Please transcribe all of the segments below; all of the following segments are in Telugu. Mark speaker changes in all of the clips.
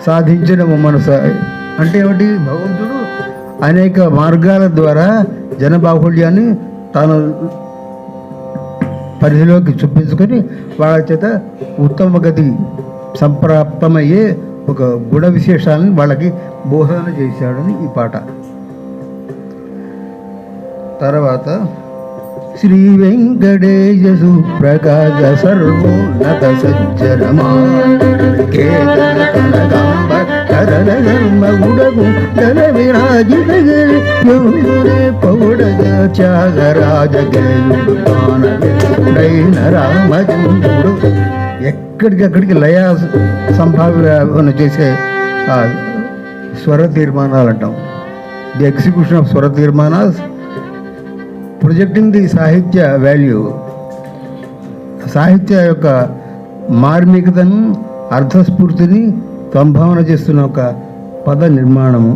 Speaker 1: సాధించిన మనసు అంటే ఏమిటి? భగవంతుడు అనేక మార్గాల ద్వారా జనబాహుళ్యాన్ని తాను పరిధిలోకి చూపించుకొని వాళ్ళ చేత ఉత్తమ గతి సంప్రాప్తమయ్యే ఒక గుణ విశేషాలను వాళ్ళకి బోధన చేశాడని ఈ పాట. తర్వాత శ్రీ వెంకటేశ సుప్రకాశ సర్వోన్నత సజ్జనమా పౌడగ త్యాగరాజగేయుడు రామచంద్రుడు. ఎక్కడికక్కడికి లయ సంభావన చేసే స్వర తీర్మానాలు అంటాం. ది ఎగ్జిక్యూషన్ ఆఫ్ స్వర తీర్మానాస్ ప్రొజెక్టింగ్ ది సాహిత్య వాల్యూ, సాహిత్య యొక్క మార్మికతను, అర్థస్ఫూర్తిని సంభావన చేస్తున్న ఒక పద నిర్మాణము.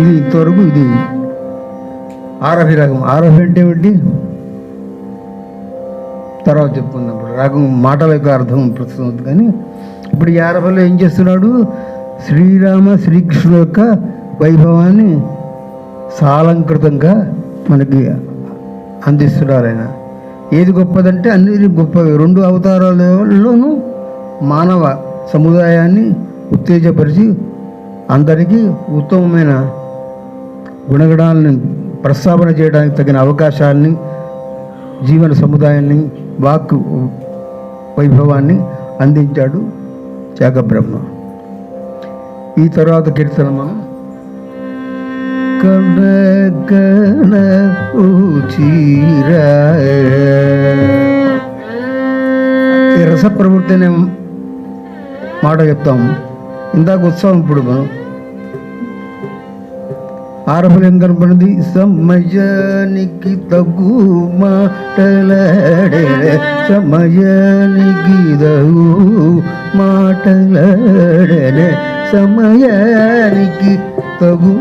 Speaker 1: ఇది ఇంతవరకు ఇది ఆరభి రాగం. ఆరభి అంటే ఏమిటి తర్వాత చెప్పుకుందాం. ఇప్పుడు రాగం మాటల యొక్క అర్థం ప్రస్తుతం ఉంది. కానీ ఇప్పుడు ఈ ఆరభలో ఏం చేస్తున్నాడు? శ్రీరామ శ్రీకృష్ణుల యొక్క వైభవాన్ని సాలంకృతంగా మనకి అందిస్తున్నారు ఆయన. ఏది గొప్పదంటే అన్ని గొప్పవి. రెండు అవతారాలలోనూ మానవ సముదాయాన్ని ఉత్తేజపరిచి అందరికీ ఉత్తమమైన గుణగణాలను ప్రస్తావన చేయడానికి తగిన అవకాశాన్ని, జీవన సముదాయాన్ని, వాక్ వైభవాన్ని అందించాడు త్యాగబ్రహ్మ. ఈ తర్వాత కీర్తన మనం కణ కణ ఈ రస ప్రవృత్తి అనే మాట చెప్తాము. ఇందాక ఉత్సవం. ఇప్పుడు మనం ఆరభలు ఏం కనపడింది? సమయానికి తగు మాటలాడే, సమయానికి తగు మాటలాడే, సమయానికి తగు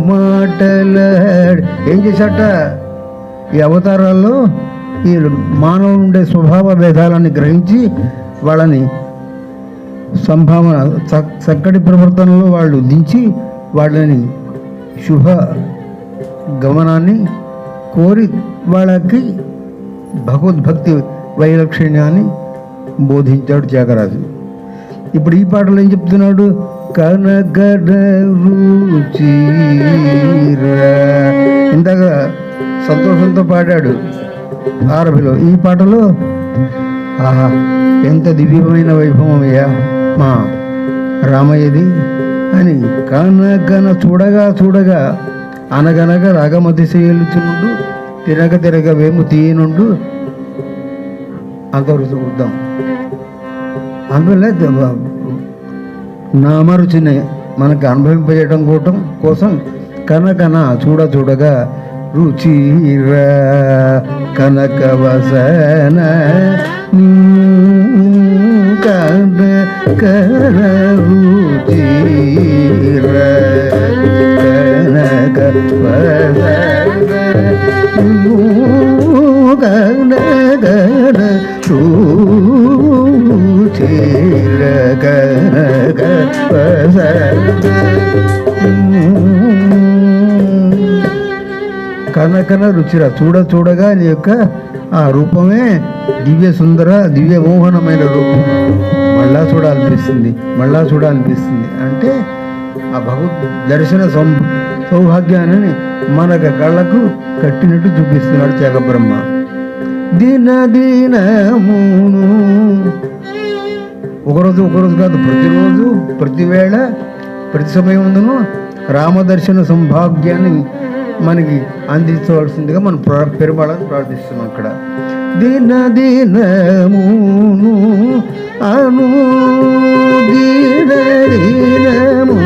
Speaker 1: మాటలాడే. ఏం చేశాట? ఈ అవతారాల్లో ఈ మానవులు ఉండే స్వభావ భేదాలని గ్రహించి వాళ్ళని సంభావన చక్కటి ప్రవర్తనలో వాళ్ళు దించి వాళ్ళని శుభ గమనాన్ని కోరి వాళ్ళకి భగవద్భక్తి వైలక్షణ్యాన్ని బోధించాడు త్యాగరాజు. ఇప్పుడు ఈ పాటలో ఏం చెప్తున్నాడు? కనగడ రుచిరా. ఇందాక సంతోషంతో పాడాడు ఆరభిలో. ఈ పాటలో ఆహా ఎంత దివ్యమైన వైభవమయ్యా మా రామయ్యది అని కనగన చూడగా చూడగా అనగనగా రాగమతిశేలుచుండు తిరగ తిరగ వేము తీయనుండు అంతవరకు చూద్దాం. అందువల్ల నామరుచిని మనకు అనుభవింపజేయడం కోసం కనకన చూడగా రుచి కనక వసన కన కన రుచి కనక వసన కన కన రుచి కనక వసన కనకన రుచిరా. చూడగా నీ యొక్క ఆ రూపమే దివ్య సుందర దివ్య మోహనమైన రూపం. మళ్ళా చూడాలనిపిస్తుంది అంటే ఆ భగవద్ దర్శన సౌభాగ్యాన్ని మనకు కళ్ళకు కట్టినట్టు చూపిస్తున్నాడు త్యాగబ్రహ్మ. దినమును ఒకరోజు కాదు, ప్రతిరోజు ప్రతివేళ ప్రతి సమయమును రామదర్శన సౌభాగ్యాన్ని మనకి అందించవలసిందిగా మనం పెరుమాళని ప్రార్థిస్తున్నాం. అక్కడ దినమును అను దినము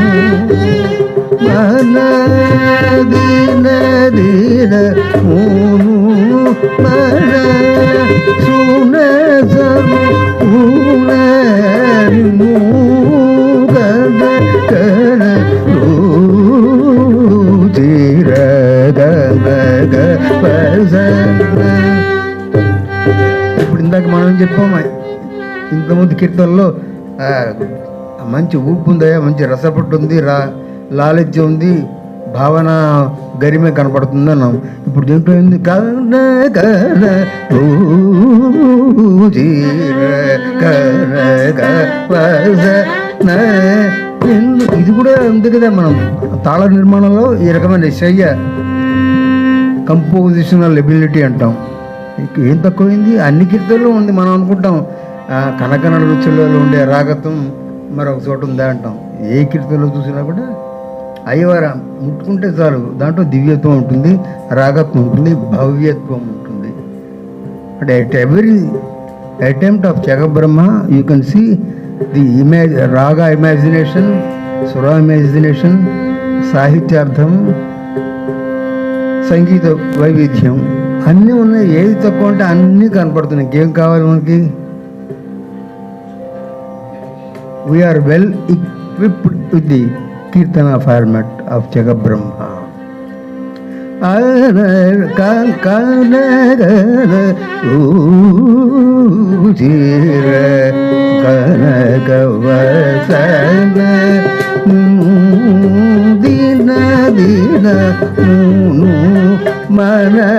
Speaker 1: మన దినమును మన సునజము ఉనము కన కన ఇందాక మనం చెప్పాము ఇంతకుముందు కీర్తనలో మంచి ఊపు ఉందయా, మంచి రసపట్టు ఉంది, లాలిత్యం ఉంది, భావన గరిమే కనపడుతుంది అన్నాం. ఇప్పుడు దీంట్లో ఏంది ఇది కూడా ఉంది కదా. మనం తాళ నిర్మాణంలో ఈ రకమైన శయ్య కంపోజిషనల్ ఎబిలిటీ అంటాం. ఏం తక్కువైంది? అన్ని కీర్తనలో ఉంది. మనం అనుకుంటాం కనకనడ రుచులలో ఉండే రాగత్వం మరొక చోట ఉందా అంటాం. ఏ కీర్తనలో చూసినా కూడా అయ్యవారు ముట్టుకుంటే చాలు దాంట్లో దివ్యత్వం ఉంటుంది, రాగత్వం ఉంటుంది, భవ్యత్వం ఉంటుంది. అంటే ఎట్ ఎవరీ అటెంప్ట్ ఆఫ్ జగబ్రహ్మ you can see the raga imagination, సురా ఇమాజినేషన్, సాహిత్యార్థం, సంగీత వైవిధ్యం అన్నీ ఉన్నాయి. ఏది తక్కువ అంటే అన్నీ కనపడుతున్నాయి. ఇంకేం కావాలి మనకి? We are well equipped with the Kirtana format of Jagabrahma. Dina dina mana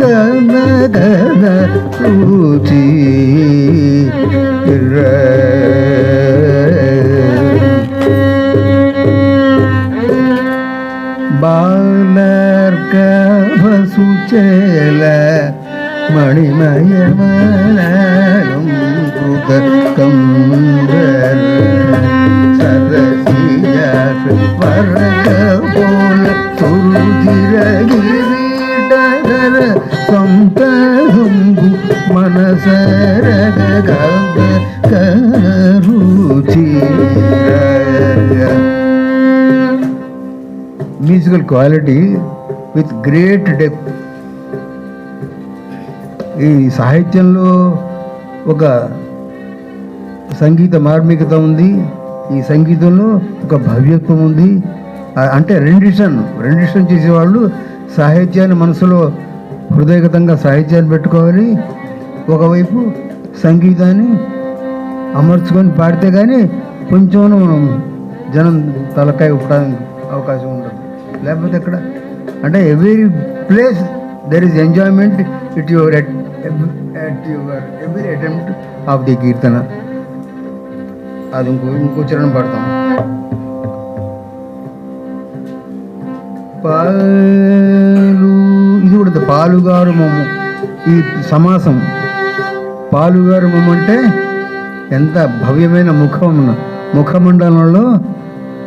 Speaker 1: gana gana ruci balarka basucela മണിമയമാലും കുതക്കമ്പർ സരസിയാഷ വർഗ പോല സുരുചിരകിരീടകര സംതഹംബു മനസരഗ കരുചിര. Musical quality with great depth. ఈ సాహిత్యంలో ఒక సంగీత మార్మికత ఉంది, ఈ సంగీతంలో ఒక భవ్యత్వం ఉంది. అంటే రెండిషన్ చేసేవాళ్ళు సాహిత్యాన్ని మనసులో హృదయగతంగా సాహిత్యాన్ని పెట్టుకోవాలి, ఒకవైపు సంగీతాన్ని అమర్చుకొని పాడితే కానీ కొంచెం జనం తలకాయ ఊపడానికి అవకాశం ఉండదు. లేకపోతే ఎక్కడ అంటే every place there is enjoyment at your every attempt of the కీర్తన. అది ఇంకో చరణం పాడతాం. పాలు, ఇది కూడా పాలుగారు మొమ్ము. ఈ సమాసం పాలుగారు మొమ్ము అంటే ఎంత భవ్యమైన ముఖమండలంలో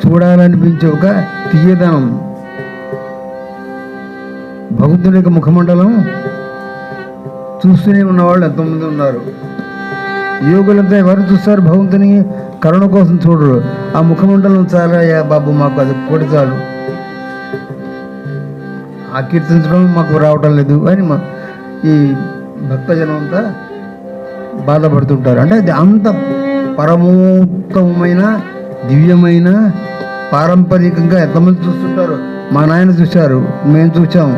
Speaker 1: చూడాలనిపించే ఒక తీయదనం. భగవంతుని యొక్క ముఖమండలం చూస్తూనే ఉన్నవాళ్ళు ఎంతోమంది ఉన్నారు. యోగులంతా ఎవరు చూస్తారు? భగవంతుని కరుణ కోసం చూడరు. ఆ ముఖమండలం చాలా బాబు, మాకు అది కూడా చాలు, ఆ కీర్తించడం మాకు రావటం లేదు అని ఈ భక్తజనం అంతా బాధపడుతుంటారు. అంటే అది అంత పరమోత్తమైన దివ్యమైన పారంపరికంగా ఎంతమంది చూస్తుంటారు. మా నాయన చూశారు, మేము చూసాం,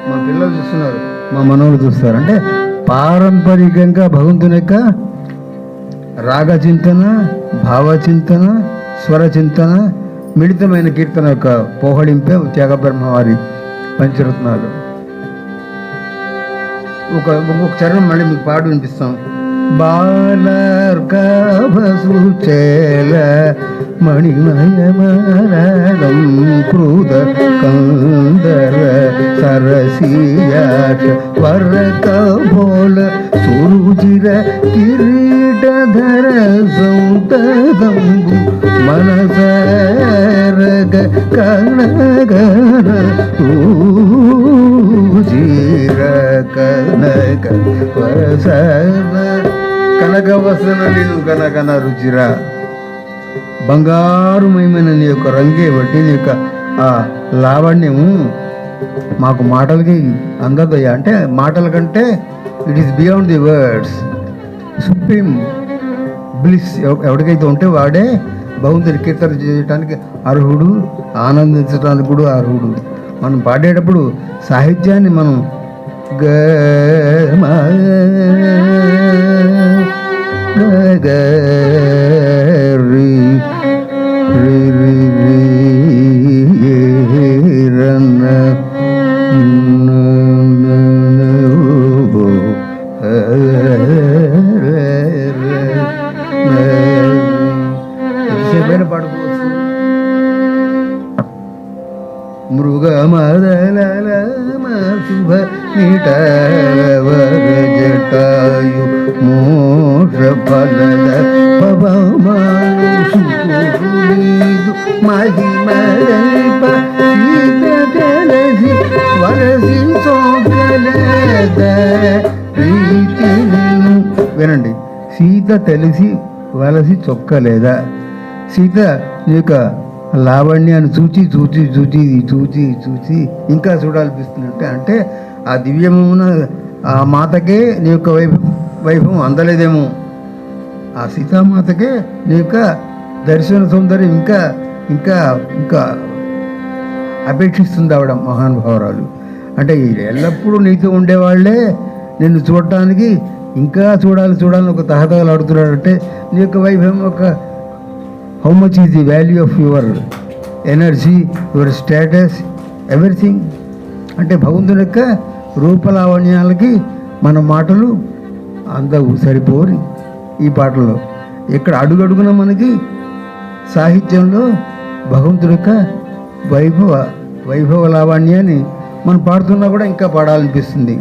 Speaker 1: మా పిల్లలు చూస్తున్నారు, మా మనవులు చూస్తారు. అంటే పారంపరికంగా భగవంతుని యొక్క రాగచింతన, భావచింతన, స్వరచింతన, మిళితమైన కీర్తన యొక్క పోహడింపే త్యాగబ్రహ్మ వారి పంచరత్నాలు. ఒక్కొక్క చరణం మళ్ళీ మీకు పాడు వినిపిస్తాం. బాలర్కభసుచేల మణిమయమరదం క్రూద కందర సరసియాష వరక బోల సురుచిర కిరీటధర సౌతదంబు మనసరగ కనగన ఊజిర కనక వసన కనక వసన నేను కనకన రుచిరా. బంగారుమయమైన నీ యొక్క రంగే బట్టి నీ యొక్క ఆ లావణ్యము మాకు మాటలకి అందదయ్యా. అంటే మాటల కంటే it is beyond the words. Supreme bliss ఎవరికైతే ఉంటే వాడే భగవంతుని కీర్తన చేయడానికి అర్హుడు, ఆనందించడానికి కూడా అర్హుడు. మనం పాడేటప్పుడు సాహిత్యాన్ని మనం గ మ గ రి రి రి రి రన్న ఎంతసేపైనా పాడుకోవచ్చు. మృగ మదల శుభ నిటవర జటాయు మోక్ష ఫలద పవమాను సుకులీదు మహిమల్ప సీత కలసి వరసి సోకలద ప్రీతి. వినండి, సీత తెలిసి వలసి చొక్కలేదా? సీత నీ యొక్క లావణ్యాన్ని చూచి చూచి చూచి చూచి చూచి ఇంకా చూడాలనిపిస్తున్నట్టే. అంటే ఆ దివ్యమున ఆ మాతకే నీ యొక్క వైభవం అందలేదేమో, ఆ సీతామాతకే నీ యొక్క దర్శన సౌందర్యం ఇంకా ఇంకా ఇంకా అపేక్షిస్తుంది ఆవిడ మహానుభావరాలు. అంటే ఎల్లప్పుడూ నీతో ఉండేవాళ్లే నిన్ను చూడటానికి ఇంకా చూడాలని ఒక తహతహలు ఆడుతున్నాడంటే నీ యొక్క వైభవం ఒక how much is the value of your energy, your status, everything. అంటే భగవంతుని యొక్క రూపలావణ్యాలకి మన మాటలు అందవు, సరిపోని ఈ పాటల్లో. ఇక్కడ అడుగడుగున మనకి సాహిత్యంలో భగవంతుని యొక్క వైభవ లావణ్యాన్ని మనం పాడుతున్నా కూడా ఇంకా పాడాలనిపిస్తుంది.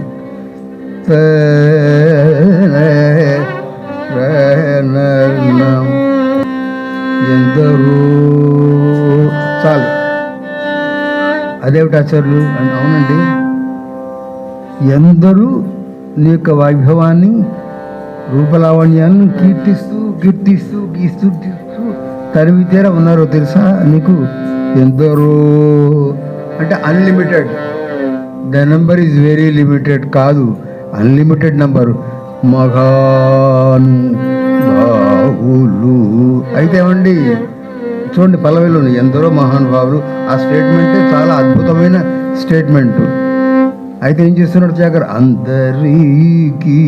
Speaker 1: ఎందరో చాలు. అదేమిటి ఆచార్యులు అంటే, అవునండి, ఎందరూ నీ యొక్క వైభవాన్ని రూపలావణ్యాన్ని కీర్తిస్తూ కీర్తిస్తూ గీస్తూ తీస్తూ తరివి తీరా ఉన్నారో తెలుసా నీకు? ఎందరో అంటే unlimited. The number is very limited కాదు, అన్లిమిటెడ్ నెంబరు. మగాను బావులు అయితే ఏమండి, చూడండి పల్లవిలో ఎందరో మహానుభావులు. ఆ స్టేట్మెంటే చాలా అద్భుతమైన స్టేట్మెంట్. అయితే ఏం చేస్తున్నాడు జాగర్? అందరికీ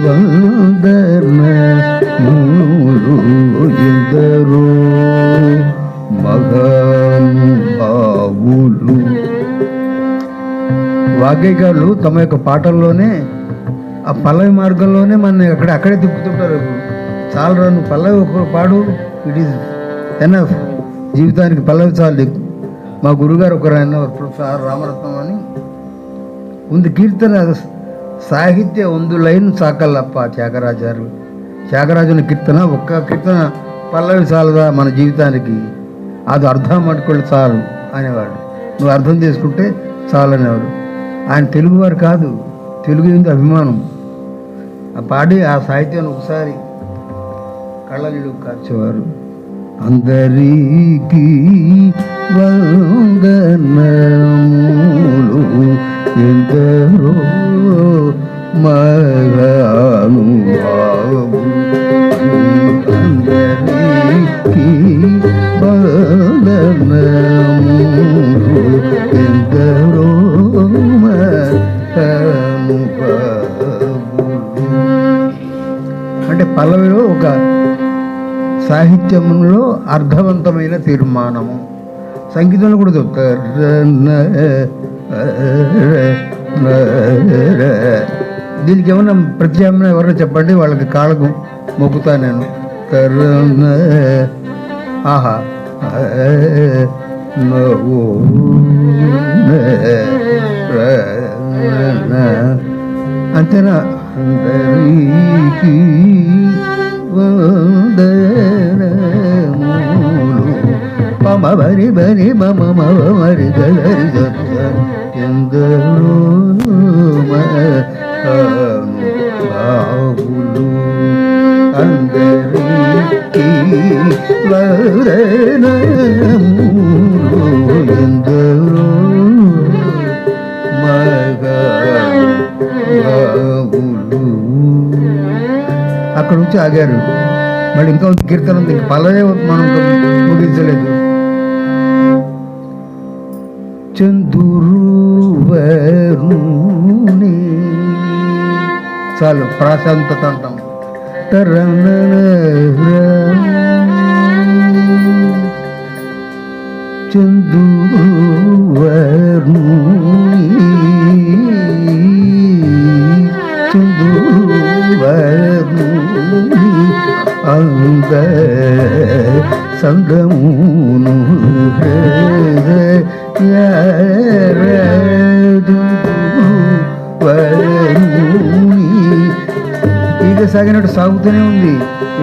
Speaker 1: వందనములు ఎందరో మహానుభావులు. వాగ్గేయకారులు తమ యొక్క పాటల్లోనే ఆ పల్లవి మార్గంలోనే మన అక్కడే తిప్పుతుంటారు. చాలా నువ్వు పల్లవి ఒక పాడు, ఇట్ ఈజ్ ఎనఫ్. జీవితానికి పల్లవి చాలు. మా గురుగారు ఒకరు ఆయన ప్రొఫెసర్ రామరత్నం అని ಒಂದು కీర్తన సాహిత్య ಒಂದು లైన్ సాకల్లప్ప త్యాగరాజుని కీర్తన ఒక్క కీర్తన పల్లవి చాలదా మన జీవితానికి? అది అర్థం అనుకోండి చాలు అనేవాడు. నువ్వు అర్థం చేసుకుంటే చాలు అనేవాడు. ఆయన తెలుగువారు కాదు, తెలుగు ఏంది అభిమానం. ఆ పాడి ఆ సాహిత్యాన్ని ఒకసారి కళ్ళనీళ్ళు కార్చేవారు. అందరికీ వందనములు ఎందరో మహానుభావులు. అందరికీ వందనములు ఎందరో అంటే పల్లవిలో ఒక సాహిత్యంలో అర్థవంతమైన తీర్మానము. సంగీతంలో కూడా చెప్తారు. దీనికి ఏమన్నా ప్రత్యామ్నాయం ఎవరైనా చెప్పండి, వాళ్ళకి కాళ్ళకు మొక్కుతా నేను. ఆహా అంతేనా? అందరికీ వందనములు పమ బరి బరి మమ మమ మరి గరి ఎందరో మహానుభావులు. అందరికీ వందనములు ఎందరో మహానుభావులు. అక్కడ నుంచి ఆగారు. మళ్ళీ ఇంకా కీర్తన ఉంది, పల్లవే మనం ముగించలేదు. చందురువరుని. చాలు, ప్రశాంతత అంటాం. చందురువరుని చందురువరుని అంద సందమును ఇక సాగినట్టు సాగుతూనే ఉంది.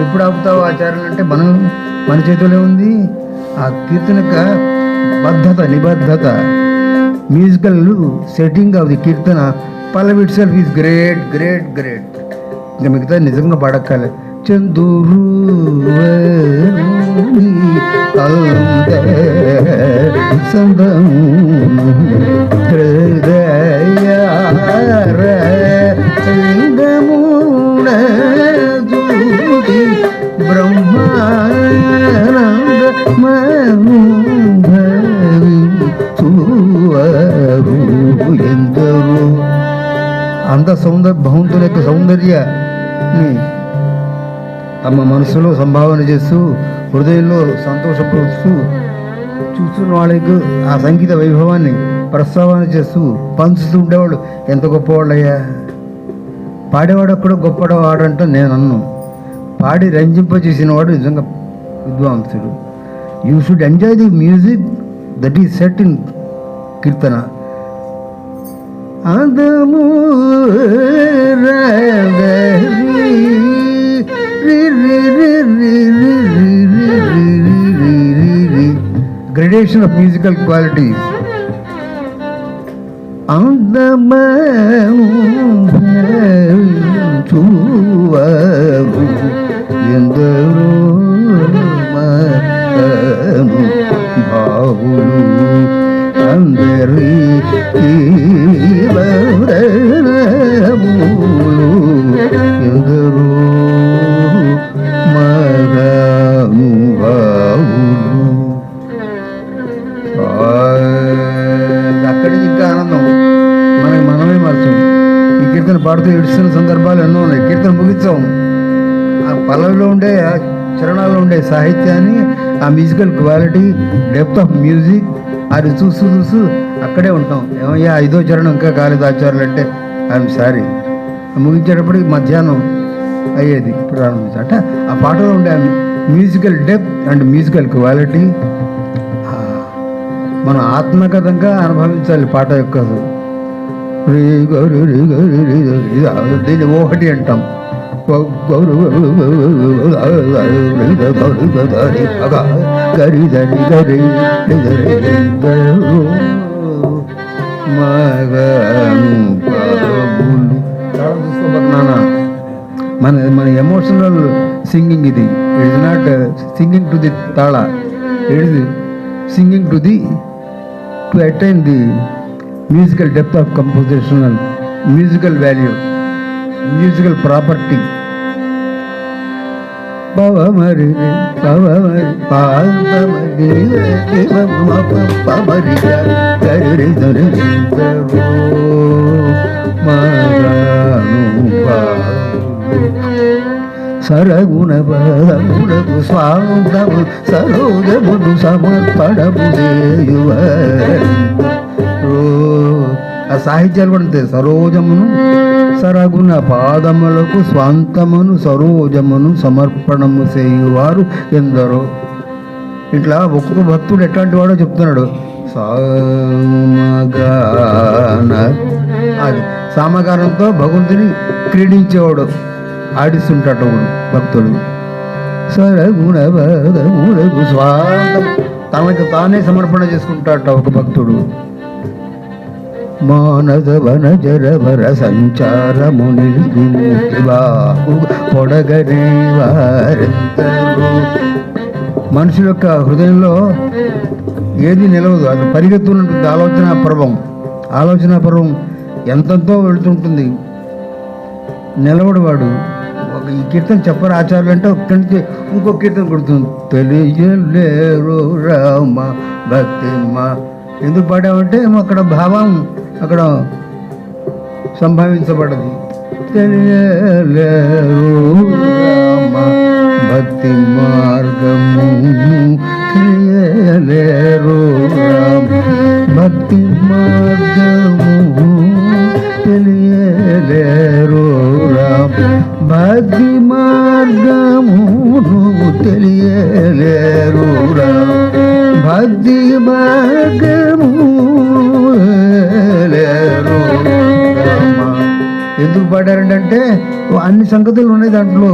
Speaker 1: ఎప్పుడు ఆపుతావు ఆచారాలు అంటే మన చేతిలో ఉంది. ఆ కీర్తన యొక్క నిబద్ధత, musical setting off the Keerthana Pallavi it self is great great great. ఇంకా మిగతా నిజంగా పాడక్కలే. చందురు ఎందరో అంత భగవంతుల యొక్క సౌందర్యాన్ని తమ మనసులో సంభావన చేస్తూ, హృదయంలో సంతోషపరుస్తూ, చూస్తున్న వాళ్ళకు ఆ సంగీత వైభవాన్ని ప్రస్తావన చేస్తూ పంచుతూ ఉండేవాడు. ఎంత గొప్పవాళ్ళయ్యా! పాడేవాడు అక్కడ గొప్పవాడంటే నేను అన్ను. పాడి రంజింపజేసిన వాడు నిజంగా విద్వాంసుడు. You should enjoy the music that is set in kirtana. అందము gradation of musical qualities. అందమము చూవరు ఎందరో మను భావులు అందరికీ వదనములు ఎందరో అక్కడి ఇంకా ఆనందం మనమే మరచాం. ఈ కీర్తన పాడుతూ ఏడుస్తున్న సందర్భాలు ఎన్నో ఉన్నాయి. కీర్తన ముగించాం. ఆ పల్లవిలో ఉండే, ఆ చరణాల్లో ఉండే సాహిత్యాన్ని, ఆ musical quality, depth of music అది చూస్తూ అక్కడే ఉంటాం. ఏమయ్యా 5వ చరణం ఇంకా కాలేదు ఆచారాలు అంటే ఐఎమ్ సారీ. ముగించేటప్పటికి మధ్యాహ్నం అయ్యేది ప్రారంభించి. అంటే ఆ పాటలో ఉండే musical depth and musical quality మనం ఆత్మగతంగా అనుభవించాలి. పాట యొక్క దీన్ని ఒకటి అంటాం. మన ఎమోషనల్ సింగింగ్ ఇది. It is not singing to the tala, it is singing to attain the musical depth of composition and musical value, musical property. Pavamari pavamari pavamari pavamari gari gari సరగుణ పదములకు స్వాంతము సరోజమును సమర్పణము చేయువ. ఆ సాహిత్యాలు కూడా అంతే. సరోజమును సరగుణ పాదములకు స్వాంతమును సరోజమును సమర్పణము చేయువారు ఎందరో. ఇట్లా ఒక్కొక్క భక్తుడు ఎట్లాంటి వాడో చెప్తున్నాడు. అది సామగానంతో భగవంతుని క్రీడించేవాడు, ఆడిస్తుంటాడు భక్తుడు. సరగుణ పదములకు స్వాంతం, తనకు తానే సమర్పణ చేసుకుంటాట ఒక భక్తుడు. మానస వన జరవర సంచారము పొడగనే వారెందరో. మనుషుల యొక్క హృదయంలో ఏది నిలవదు, అది పరిగెత్తున్నట్టుంది. ఆలోచన పర్వం ఎంతంతో వెళుతుంటుంది. నిలవడు వాడు. ఈ కీర్తన చెప్పరు ఆచార్యులు అంటే ఒక్కడి నుంచి ఇంకో కీర్తన కొడుతుంది. తెలియలేరు రామ భక్తిమ్మ ఎందుకు పాడామంటే అక్కడ భావం అక్కడ సంభావించబడది. తెలియలేరు రామ భక్తి మార్గము, తెలియలేరు రామ భక్తి మార్గము, తెలియలేరు రామ భక్తి మార్గము, తెలియలేరు రామ భక్తి మార్గము లేరు రామ. ఎందుకు పాడారంటే అన్ని సంగతులు ఉన్నాయి దాంట్లో.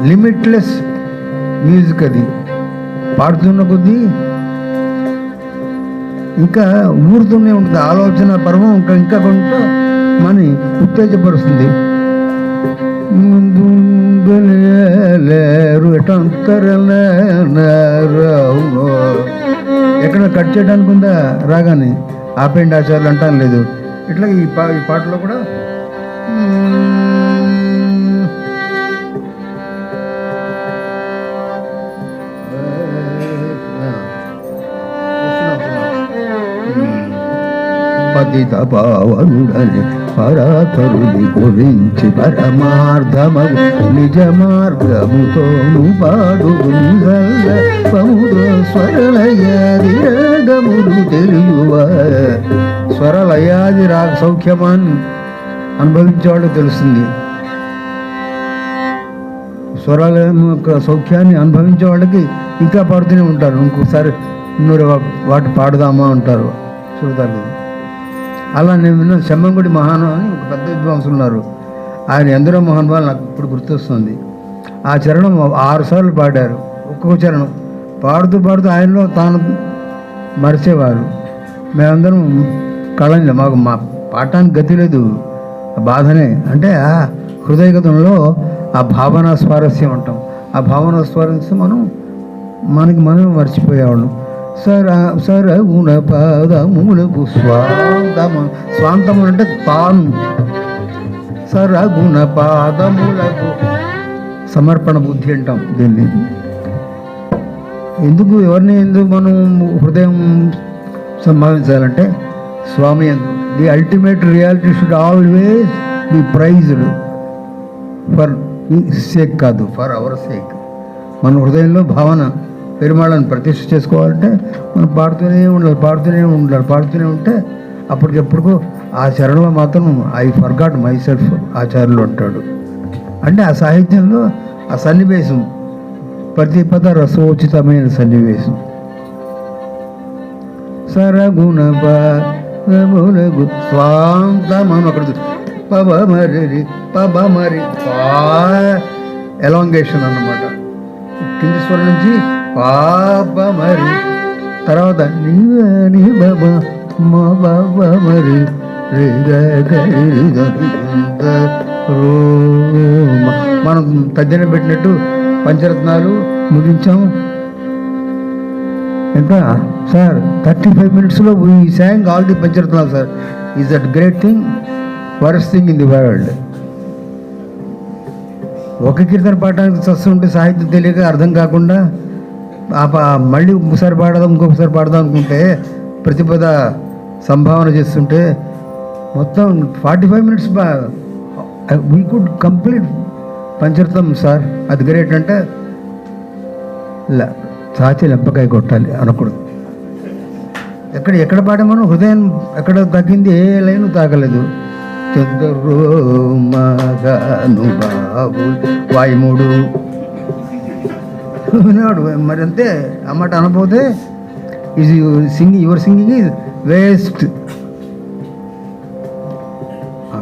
Speaker 1: లిమిట్లెస్ మ్యూజిక్ అది. పాడుతున్న కొద్దీ ఇంకా ఊరుతూనే ఉంటుంది. ఆలోచన పర్వం ఇంకా కొంత మని ఉత్తేజపరుస్తుంది. లేరు ఎక్కడ కట్ చేయడానికి ఉందా రాగానే ఆపేండి ఆచార్యులు అంటాను లేదు. ఇట్లా ఈ పాటలో కూడా పతిత పావనుడని పరాతరుని గురించి పరమార్థమగు నిజ మార్గముతోను పాడు స్వరలయాది రాగములు తెలియువ. స్వరలయాది రాగ సౌఖ్యమాన్ని అనుభవించేవాళ్ళు తెలుస్తుంది. స్వరాల యొక్క సౌఖ్యాన్ని అనుభవించే వాళ్ళకి ఇంకా పాడుతూనే ఉంటారు. ఇంకోసారి ఇన్నూరు వాటి పాడుదామా అంటారు, చూడతారు. అలా నేను విన్న శమ్మంగుడి మహాను అని ఒక పెద్ద విద్వాంసులు ఉన్నారు. ఆయన ఎందరో మహానుభావులు నాకు ఇప్పుడు గుర్తొస్తుంది. ఆ చరణం 6 సార్లు పాడారు. ఒక్కొక్క చరణం పాడుతూ పాడుతూ ఆయనలో తాను మరిచేవారు. మేమందరం కళంలో మాకు మా పాఠానికి గతి లేదు, బాధనే. అంటే ఆ హృదయగతంలో ఆ భావన స్వారస్యం అంటాం. ఆ భావన స్వారస్యం మనకి మనం మర్చిపోయేవాళ్ళం. సరగుణ పాదములకు స్వాంతము అంటే తాను. సరగుణ పాదములకు సమర్పణ బుద్ధి అంటాం దీన్ని. ఎందుకు మనం హృదయం సంభావించాలంటే Swami the ultimate reality should always be prized for sake కాదు, ఫర్ అవర్ సేక్. మన హృదయంలో భావన పెరుమాళను ప్రతిష్ఠ చేసుకోవాలంటే మనం పాడుతూనే ఉంటే అప్పటికెప్పుడుకో ఆ చరణంలో మాత్రం ఐ ఫర్గాట్ మై సెల్ఫ్ ఆచార్యులు అంటాడు. అంటే ఆ సాహిత్యంలో ఆ సన్నివేశం ప్రతిపద రసోచితమైన సన్నివేశం. సరగుణ స్వాంతమం అక్కడ పబమరి ఎలాంగేషన్ అన్నమాట. కింది స్వరం నుంచి పాపమరి, తర్వాత నీ బాబా మా బాబా మరి మనం తద్దిన పెట్టినట్టు పంచరత్నాలు ముగించాము. ఎంత సార్ 35 minutesలో వీ సాంగ్ ఆల్ ది పంచరత్నాలు sir. Is that great thing, worst thing in the world. ఒక కీర్తన పాడడానికి చస్తుంటే సాహిత్యం తెలియక అర్థం కాకుండా మళ్ళీ ఇంకొకసారి పాడదాం అనుకుంటే ప్రతిపద సంభావన చేస్తుంటే మొత్తం 45 minutes we could complete Pancharatnam sir. అది గ్రేట్ అంటే చాచి లెంపకాయ కొట్టాలి అనకూడదు. ఎక్కడ పాడామో హృదయం ఎక్కడ తగ్గింది, ఏ లైను తాగలేదు. వాయుమూడు విన్నాడు మరి అంతే. అన్నమాట అనపోతే యువర్ సింగింగ్ ఈజ్ వేస్ట్.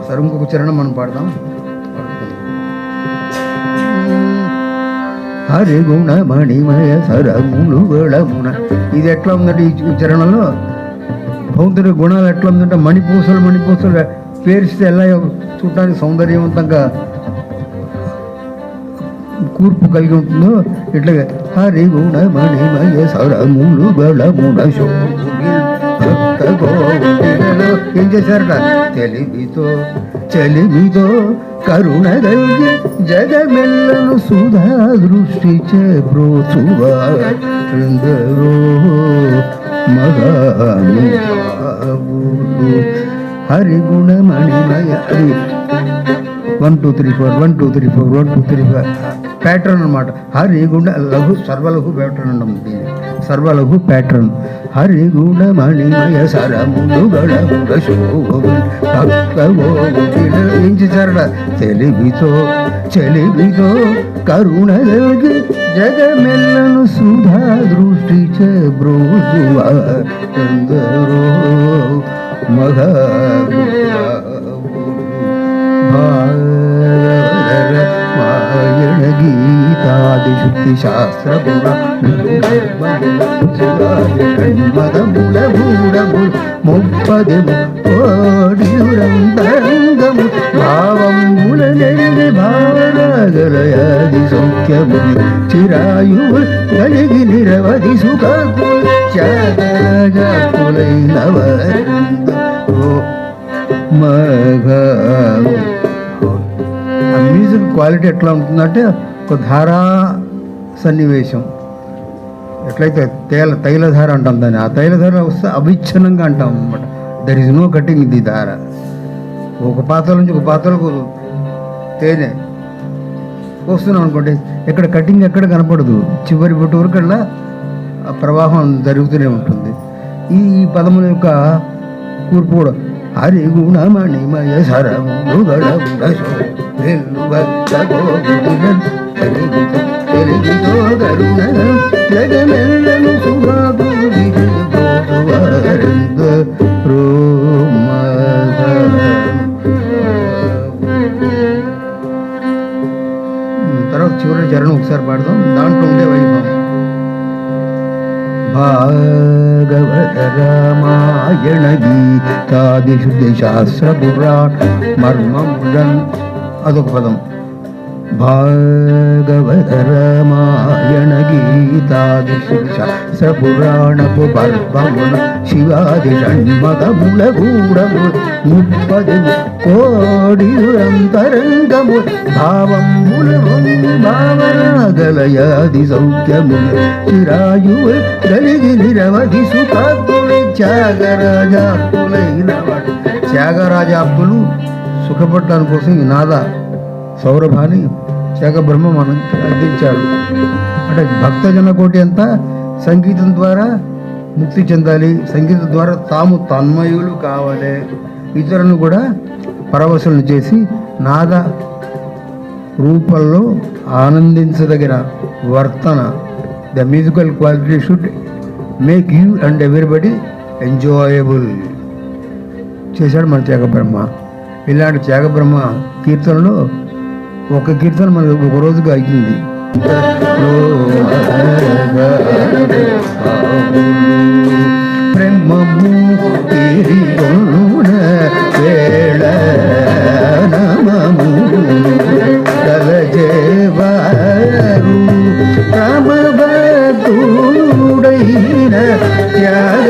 Speaker 1: సరే ఇంకొక చరణం మనం పాడదాం. హరి గుణ మణిమయ సరములు గళమున. ఇది ఎట్లా ఉందంటే ఈ చరణంలో భౌతిక గుణాలు ఎట్లా ఉందంటే మణిపూసలు పేరిస్తే ఎలా చూడటానికి సౌందర్యవంతంగా కూర్పు కలిగి ఉంటుందో ఇట్లాగే హరి గుణ మణిమయ సరములు గళమున భక్త గోవిందులలో ఏం చేశారట? తెలివితో చెలిమితో కరుణ గల్గి జగమెల్లను సుధా దృష్టి బ్రోచువారెందరో మగానుభావులు. హరిగుణమణిమయ అది 1 2 3 4 1 2 3 4 1 2 3 4 ప్యాటర్న్ అనమాట. హరిగుణ లఘు సర్వలఘు ప్యాటర్న్ అంటాం దీన్ని, సర్వలఘు ప్యాటర్న్. హరిగుణమణిమయ సరములు గడముడ శోభం భక్త గోవిందుల ఏం చేశారట? తెలివితో చెలివితో కరుణ గల్గి జగమెల్లను సుధా దృష్టి బ్రోచువారెందరో మాయణ గీతాదిశుద్ధి శాస్త్ర ముప్పదెము కోడిరంతరంగము భావముల నెల్లి భావనగలయాది సౌఖ్యము చిరాయువు కలిగి నిరవధి సుఖము త్యాగరాజకులైనవరిందో మగ. ఆ మ్యూజిక్ క్వాలిటీ ఎట్లా ఉంటుందంటే ఒక ధారా సన్నివేశం, ఎట్లయితే తైలధార అంటాం దాన్ని, ఆ తైలధార వస్తే అవిచ్ఛిన్నంగా అంటాం అన్నమాట. There is no cutting the ధార. ఒక పాత్ర నుంచి ఒక పాత్రకు తేనె వస్తున్నాం అనుకోండి, ఎక్కడ కటింగ్ ఎక్కడ కనపడదు, చివరి బొట్టు వరకల్లా ఆ ప్రవాహం జరుగుతూనే ఉంటుంది. ఈ పదముల యొక్క కూర్పు కూడా హరిగుణమణిమయ సరములు గడముడ జగమెల్లను తర్వాత చివరి చరణం ఒకసారి పాడదాం. దాంట్లో ఉండే వైభవం. భాగవత రామాయణ గీతాదిశుద్ధి శాస్త్ర పురాణ మర్మములన్ అదొక పదం. భాగవత రామాయణ గీతాదిశుద్ధి శాస్త్ర పురాణపు పర్వముల శివాది షణ్మదముల గూఢము ముప్పది కోడిరంతరంగము భావముల భావనాగలయాది సౌఖ్యము చిరాయువు కలిగి నిరవధి సుఖాత్ములు త్యాగరాజాత్ములైనవాడు. త్యాగరాజాత్ములు సుఖపడటాని కోసం ఈ నాద సౌరభాన్ని త్యాగ బ్రహ్మ మనకు అందించాడు. అంటే భక్తజన కోటి అంతా సంగీతం ద్వారా ముక్తి చెందాలి, సంగీతం ద్వారా తాము తన్మయులు కావాలి, ఇతరులను కూడా పరవశులను చేసి నాద రూపంలో ఆనందించదగిన వర్తన. The musical quality should make you and everybody enjoyable చేశాడు మన త్యాగబ్రహ్మ. ఇలాంటి త్యాగబ్రహ్మ కీర్తనలో ఒక కీర్తన మనకు ఒక రోజుగా అయింది. బ్రహ్మము తిరిగొనున వేళ నమము తలజేవారు రామభక్తుడైన త్యాగ